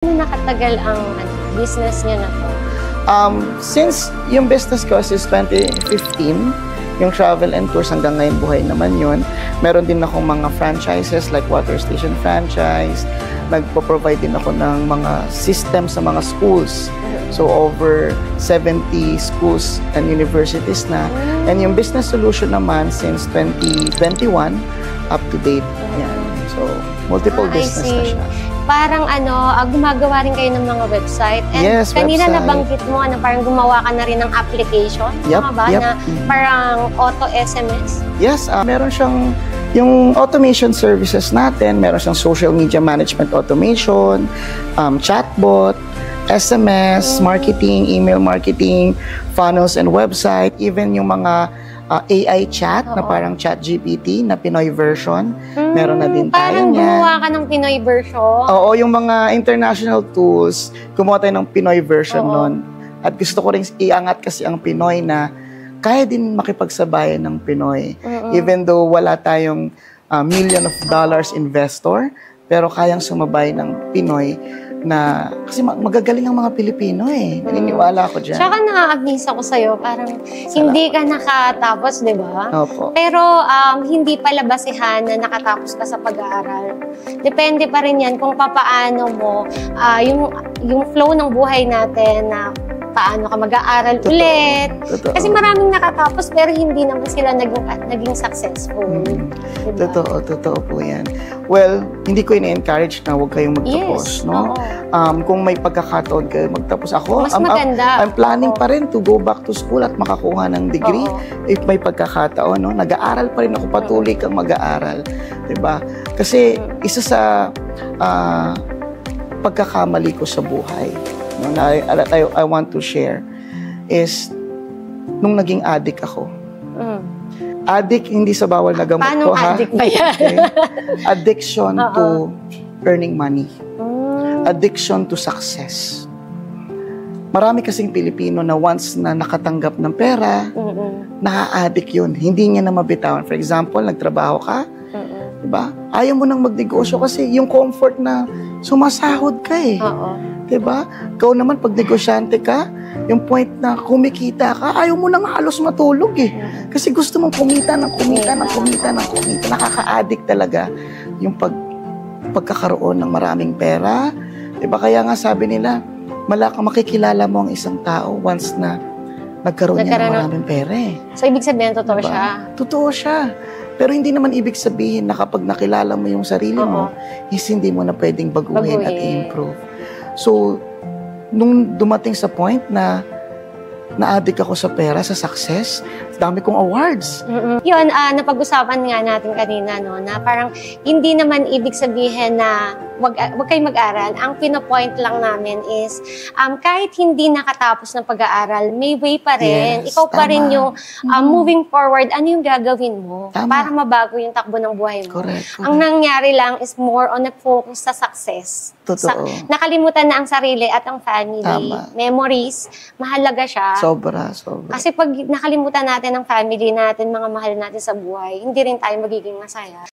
Gaano nakatagal ang business niyo na to? Since yung business ko is 2015, yung travel and tours hanggang ngayon buhay naman yun. Meron din akong mga franchises like water station franchise. Nagpo-provide din ako ng mga system sa mga schools. So over 70 schools and universities na. And yung business solution naman since 2021 up to date. Yan. So multiple business na siya. Parang gumagawa rin kayo ng mga website. And yes, kanina website. Nabanggit mo na parang gumawa ka na rin ng application. Yep, ba? yep. Na parang auto-SMS. Yes, meron siyang yung automation services natin. Meron siyang social media management automation, chatbot, SMS, marketing, email marketing, funnels and website, even yung mga AI chat na parang ChatGPT na Pinoy version. Meron na din tayo niyan. Parang gumawa ka ng Pinoy version? Oo, yung mga international tools, gumawa tayo ng Pinoy version nun. At gusto ko rin iangat kasi ang Pinoy na kaya din makipagsabayan ng Pinoy. Even though wala tayong million of dollars investor, pero kayang sumabay ng Pinoy na kasi magagaling ang mga Pilipino eh. Naniniwala ako dyan. Tsaka nakakabisa ko sa'yo, parang hindi ka nakatapos, di ba? Opo. Pero hindi pala basihan na nakatapos ka sa pag-aaral. Depende pa rin yan kung papaano mo, yung flow ng buhay natin na paano ka mag-aaral ulit. Totoo. Kasi maraming nakatapos pero hindi naman sila naging successful. Diba? Totoo po yan. Well, hindi ko ina-encourage na huwag kayong magtapos. Yes, no? Kung may pagkakataon kayo magtapos. Ako, mas maganda. I'm planning pa rin to go back to school at makakuha ng degree. If may pagkakataon, no? Nag-aaral pa rin ako, patuloy kang mag-aaral. Diba? Kasi isa sa pagkakamali ko sa buhay, na I want to share is nung naging addict ako. Addict, hindi sa bawal na gamot ko, ha? Addict ba yan? Okay? Addiction to earning money. Addiction to success. Marami kasing Pilipino na once na nakatanggap ng pera, na-addict yun. Hindi niya na mabitawan. For example, nagtrabaho ka, diba? Ayaw mo nang magnegosyo kasi yung comfort na sumasahod ka eh. Diba? Ikaw naman, pag negosyante ka, yung point na kumikita ka, ayaw mo nang halos matulog eh. Kasi gusto mong kumita. Nakaka-addict talaga yung pagkakaroon ng maraming pera. Diba? Kaya nga sabi nila, makikilala mo ang isang tao once na nagkaroon niya ng maraming pera eh. So, ibig sabihin, totoo siya? Totoo siya. Pero hindi naman ibig sabihin na kapag nakilala mo yung sarili mo, is hindi mo na pwedeng baguhin at i-improve. So, nung dumating sa point na na-addict ako sa pera, sa success, dami kong awards. Yun, napag-usapan nga natin kanina, no, na parang hindi naman ibig sabihin na wag kayong mag-aral. Ang pinopoint lang namin is, kahit hindi nakatapos ng pag-aaral, may way pa rin. Yes, ikaw pa rin yung moving forward. Ano yung gagawin mo para mabago yung takbo ng buhay mo? Correct. Ang nangyari lang is more on a focus sa success. Totoo. Nakalimutan na ang sarili at ang family. Memories, mahalaga siya. Sobra. Kasi pag nakalimutan natin ang family natin, mga mahal natin sa buhay, hindi rin tayo magiging masaya.